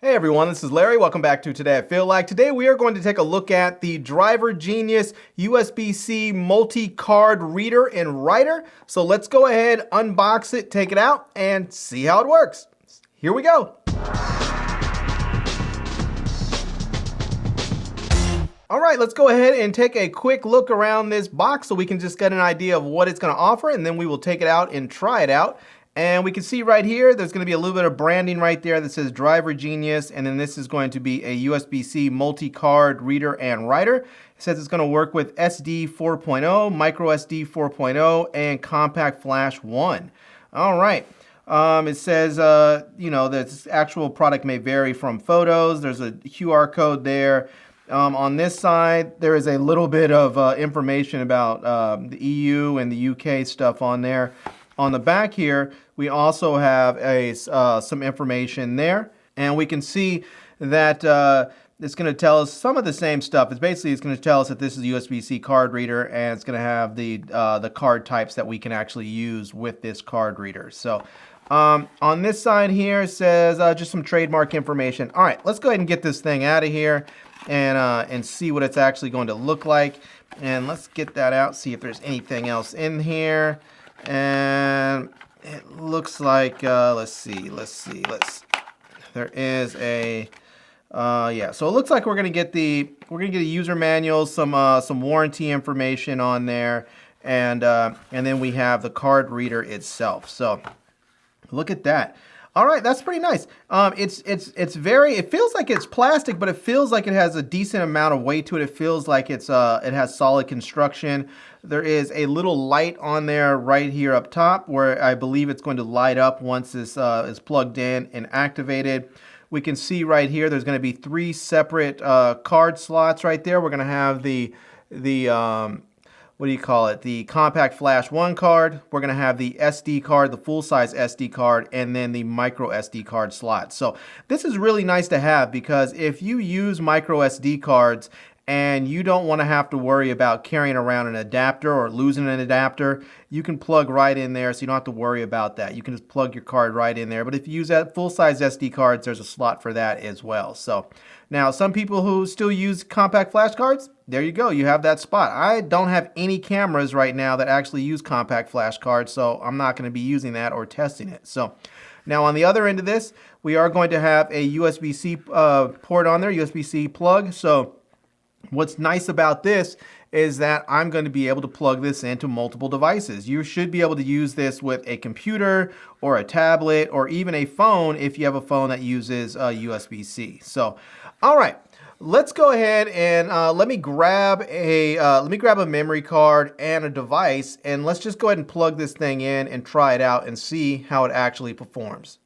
Hey everyone, this is Larry. Welcome back to Today I Feel Like. Today we are going to take a look at the Driver Genius USB-C multi-card reader and writer. So let's go ahead, unbox it, take it out, and see how it works. Here we go. All right, let's go ahead and take a quick look around this box so we can just get an idea of what it's going to offer, and then we will take it out and try it out. And we can see right here, there's going to be a little bit of branding right there that says Driver Genius, and then this is going to be a USB-C multi-card reader and writer. It says it's going to work with SD 4.0, micro SD 4.0, and compact flash 1. All right. It says, this actual product may vary from photos. There's a QR code there. On this side, there is a little bit of information about the EU and the UK stuff on there. On the back here, we also have some information there, and we can see that it's going to tell us some of the same stuff. It's going to tell us that this is a USB-C card reader, and it's going to have the card types that we can actually use with this card reader. So on this side here, it says just some trademark information. All right, let's go ahead and get this thing out of here and see what it's actually going to look like. And let's get that out, see if there's anything else in here. And it looks like, let's see. There is a, so it looks like we're gonna get a user manual, some warranty information on there, and then we have the card reader itself. So look at that. All right, that's pretty nice. It feels like it's plastic, but it feels like it has a decent amount of weight to it. It feels like it has solid construction. There is a little light on there right here up top where I believe it's going to light up once this is plugged in and activated. We can see right here there's going to be 3 separate card slots right there. We're going to have the compact flash 1 card. We're going to have the SD card, the full-size SD card, and then the micro SD card slot. So this is really nice to have because if you use micro SD cards and you don't want to have to worry about carrying around an adapter or losing an adapter, you can plug right in there, so you don't have to worry about that. You can just plug your card right in there. But if you use that full-size SD cards, there's a slot for that as well. So now some people who still use compact flash cards, there you go, you have that spot. I don't have any cameras right now that actually use compact flash cards, so I'm not going to be using that or testing it. So now on the other end of this, we are going to have a USB-C port on there, USB-C plug. So what's nice about this is that I'm going to be able to plug this into multiple devices. You should be able to use this with a computer or a tablet or even a phone if you have a phone that uses USB-C. So, all right, let's go ahead and let me grab a memory card and a device, and let's just go ahead and plug this thing in and try it out and see how it actually performs.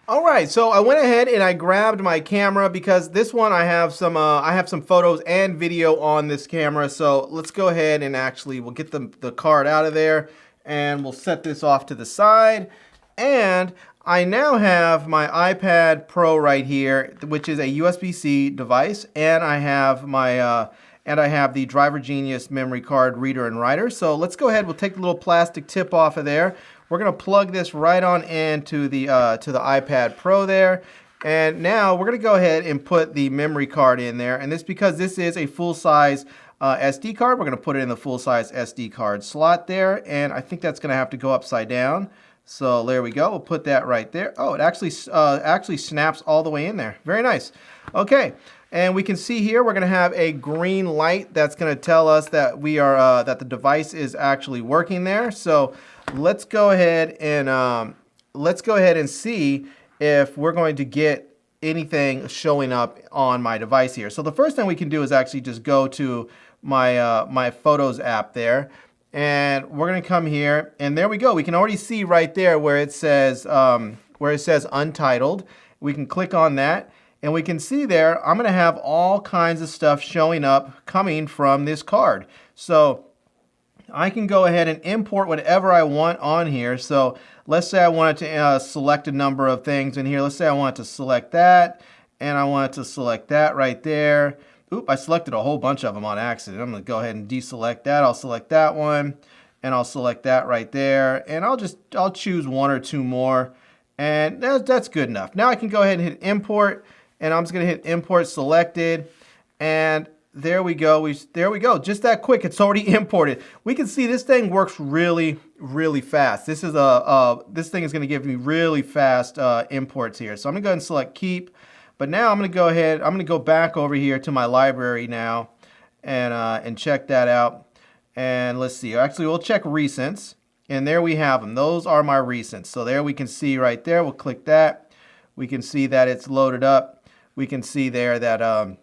All right, so I went ahead and I grabbed my camera because this one I have some photos and video on this camera. So let's go ahead and we'll get the card out of there and we'll set this off to the side. And I now have my iPad Pro right here, which is a USB-C device, and I have the Driver Genius memory card reader and writer. So let's go ahead. We'll take the little plastic tip off of there. We're going to plug this right on into the iPad Pro there. And now we're going to go ahead and put the memory card in there. And because this is a full-size SD card, we're going to put it in the full-size SD card slot there. And I think that's going to have to go upside down. So there we go. We'll put that right there. Oh, it actually snaps all the way in there. Very nice. Okay. And we can see here we're going to have a green light that's going to tell us that that the device is actually working there. So let's go ahead and see if we're going to get anything showing up on my device here. So the first thing we can do is actually just go to my Photos app there, and we're going to come here, and there we go. We can already see right there where it says Untitled. We can click on that. And we can see there, I'm going to have all kinds of stuff showing up coming from this card. So I can go ahead and import whatever I want on here. So let's say I wanted to select a number of things in here. Let's say I want to select that, and I want to select that right there. Oop, I selected a whole bunch of them on accident. I'm going to go ahead and deselect that. I'll select that one, and I'll select that right there. And I'll choose 1 or 2 more. And that's good enough. Now I can go ahead and hit import, and I'm just going to hit import selected, and there we go. There we go. Just that quick. It's already imported. We can see this thing works really, really fast. This is this thing is going to give me really fast imports here. So I'm going to go ahead and select keep. But now I'm going to go ahead. I'm going to go back over here to my library now, and check that out. And let's see. Actually, we'll check recents. And there we have them. Those are my recents. So there we can see right there. We'll click that. We can see that it's loaded up. We can see there that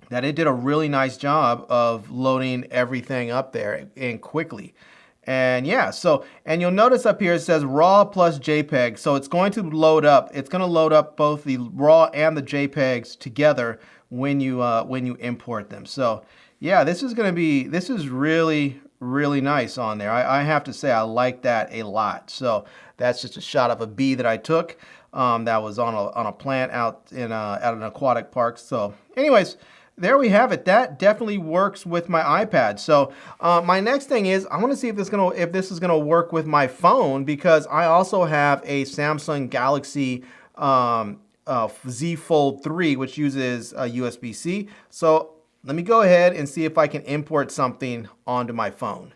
that it did a really nice job of loading everything up there and quickly. And yeah, so, and you'll notice up here it says RAW plus JPEG. So it's going to load up. It's going to load up both the RAW and the JPEGs together when you import them. So yeah, this is really nice on there. I have to say I like that a lot. So that's just a shot of a bee that I took that was on a plant out in at an aquatic park. So anyways, there we have it. That definitely works with my iPad. So my next thing is I want to see if this is gonna work with my phone, because I also have a Samsung Galaxy Z Fold 3, which uses USB-C. So let me go ahead and see if I can import something onto my phone.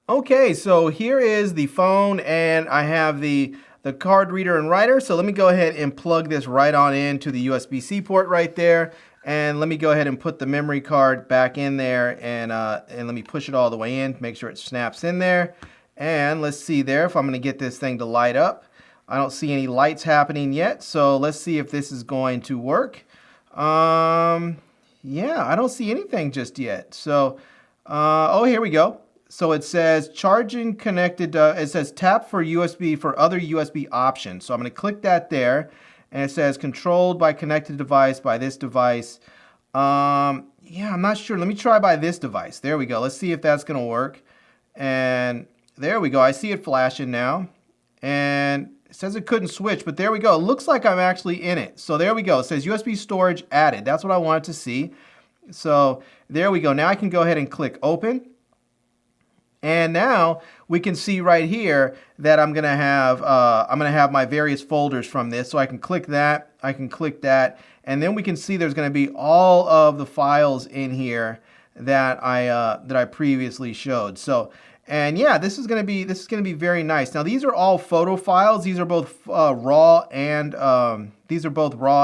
Okay, so here is the phone, and I have the card reader and writer. So let me go ahead and plug this right on into the USB-C port right there. And let me go ahead and put the memory card back in there, and let me push it all the way in, make sure it snaps in there. And let's see there if I'm going to get this thing to light up. I don't see any lights happening yet, so let's see if this is going to work. Yeah, I don't see anything just yet. So, oh, here we go. So it says charging connected, it says tap for USB for other USB options. So I'm going to click that there, and it says controlled by connected device by this device. Yeah, I'm not sure. Let me try by this device. There we go. Let's see if that's going to work. And there we go. I see it flashing now. And it says it couldn't switch, but there we go. It looks like I'm actually in it. So there we go. It says USB storage added. That's what I wanted to see. So there we go. Now I can go ahead and click open. And now we can see right here that I'm gonna have my various folders from this. So I can click that, I can click that, and then we can see there's gonna be all of the files in here that I previously showed. So, and yeah, this is gonna be very nice. Now these are all photo files. These are both raw and JPEG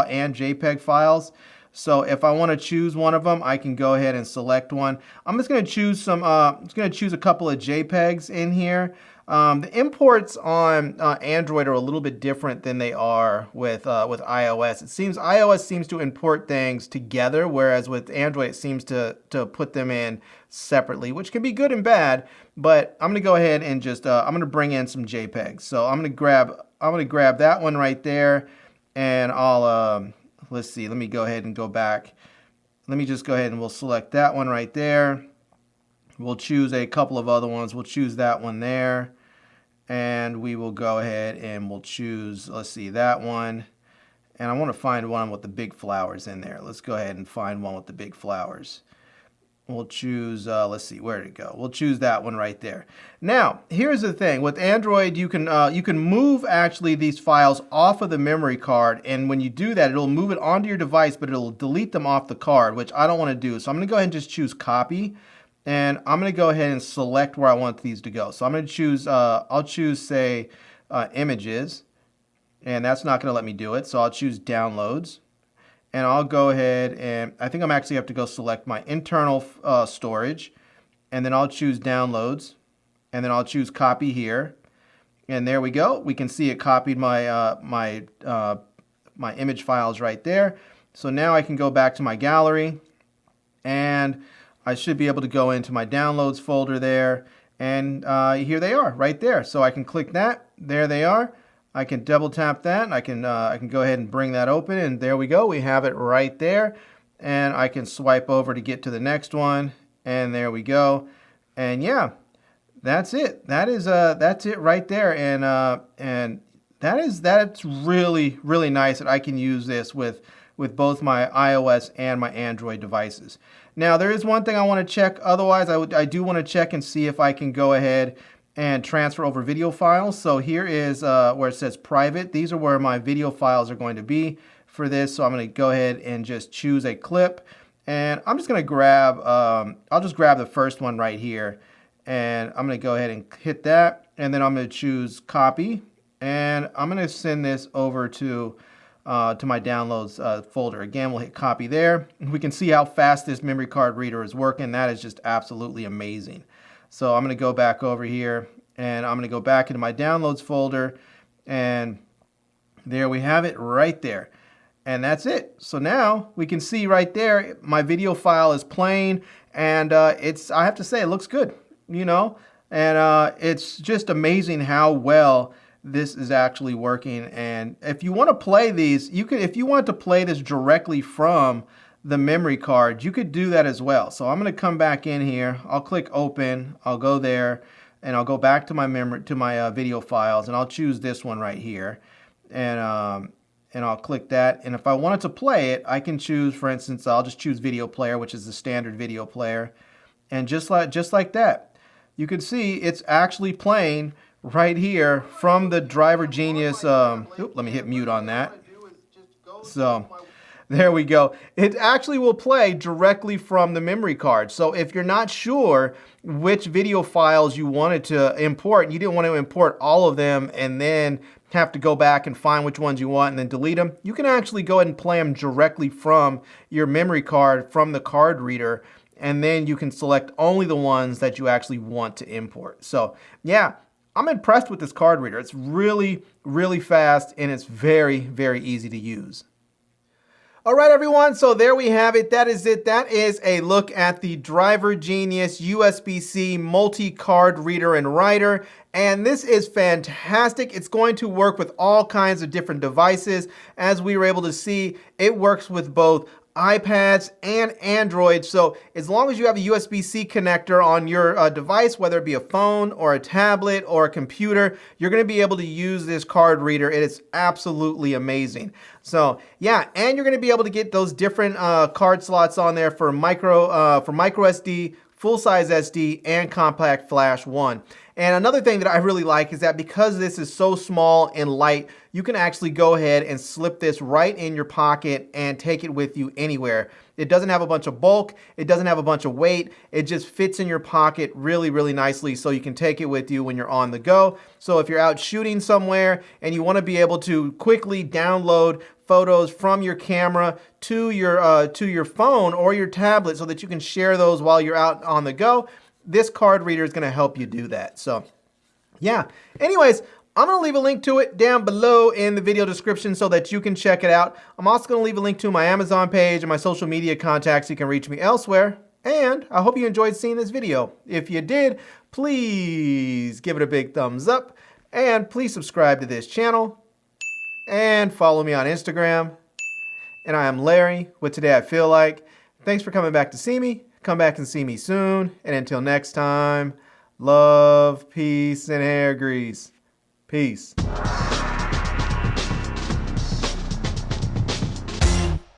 files. So if I want to choose one of them, I can go ahead and select one. I'm just going to choose a couple of JPEGs in here. The imports on Android are a little bit different than they are with iOS. It seems iOS seems to import things together, whereas with Android it seems to put them in separately, which can be good and bad. But I'm going to go ahead and just I'm going to bring in some JPEGs. So I'm going to grab that one right there, and I'll let's see, let me go ahead and go back. Let me just go ahead and we'll select that one right there. We'll choose a couple of other ones. We'll choose that one there. And we will go ahead and we'll choose, let's see, that one. And I want to find one with the big flowers in there. Let's go ahead and find one with the big flowers. We'll choose, let's see, where did it go? We'll choose that one right there. Now, here's the thing. With Android, you can move actually these files off of the memory card, and when you do that, it'll move it onto your device, but it'll delete them off the card, which I don't want to do. So I'm going to go ahead and just choose copy, and I'm going to go ahead and select where I want these to go. So I'm going to choose, I'll choose, say, images, and that's not going to let me do it. So I'll choose downloads. And I'll go ahead and I think I'm actually have to go select my internal storage, and then I'll choose downloads, and then I'll choose copy here, and there we go. We can see it copied my my image files right there. So now I can go back to my gallery, and I should be able to go into my downloads folder there, and here they are right there. So I can click that. There they are. I can double tap that, and I can go ahead and bring that open, and there we go. We have it right there, and I can swipe over to get to the next one, and there we go. And yeah, that's it. That's it right there, and that's really nice that I can use this with both my iOS and my Android devices. Now there is one thing I want to check. Otherwise, I do want to check and see if I can go ahead and transfer over video files. So here is where it says private. These are where my video files are going to be for this. So I'm going to go ahead and just choose a clip, and I'm just going to grab, I'll just grab the first one right here, and I'm going to go ahead and hit that, and then I'm going to choose copy, and I'm going to send this over to my downloads folder. Again, we'll hit copy there. We can see how fast this memory card reader is working. That is just absolutely amazing. So I'm going to go back over here, and I'm going to go back into my downloads folder, and there we have it right there. And that's it. So now we can see right there my video file is playing, and I have to say, it looks good, you know, and it's just amazing how well this is actually working. And if you want to play these, you could, if you want to play this directly from the memory card, you could do that as well. So I'm going to come back in here. I'll click open. I'll go there, and I'll go back to my video files, and I'll choose this one right here, and I'll click that. And if I wanted to play it, I can choose, for instance, I'll just choose video player, which is the standard video player, and just like that, you can see it's actually playing right here from the Driver Genius. Let me hit mute on that. So there we go. It actually will play directly from the memory card. So if you're not sure which video files you wanted to import, you didn't want to import all of them and then have to go back and find which ones you want and then delete them, you can actually go ahead and play them directly from your memory card, from the card reader, and then you can select only the ones that you actually want to import. So yeah, I'm impressed with this card reader. It's really, really fast, and it's very, very easy to use. All right, everyone, so there we have it. That is it. That is a look at the Driver Genius USB-C multi-card reader and writer. And this is fantastic. It's going to work with all kinds of different devices. As we were able to see, it works with both iPads and Android. So as long as you have a USB-C connector on your device, whether it be a phone or a tablet or a computer, you're going to be able to use this card reader. It is absolutely amazing. So yeah, and you're going to be able to get those different card slots on there for micro SD, full-size SD, and compact flash 1. And another thing that I really like is that because this is so small and light, you can actually go ahead and slip this right in your pocket and take it with you anywhere. It doesn't have a bunch of bulk. It doesn't have a bunch of weight. It just fits in your pocket really, really nicely, so you can take it with you when you're on the go. So if you're out shooting somewhere and you want to be able to quickly download photos from your camera to your phone or your tablet so that you can share those while you're out on the go, this card reader is going to help you do that. So yeah, anyways, I'm going to leave a link to it down below in the video description so that you can check it out. I'm also going to leave a link to my Amazon page and my social media contacts so you can reach me elsewhere. And I hope you enjoyed seeing this video. If you did, please give it a big thumbs up, and please subscribe to this channel and follow me on Instagram. And I am Larry with Today I Feel Like. Thanks for coming back to see me. Come back and see me soon. And until next time, love, peace, and hair grease. Peace.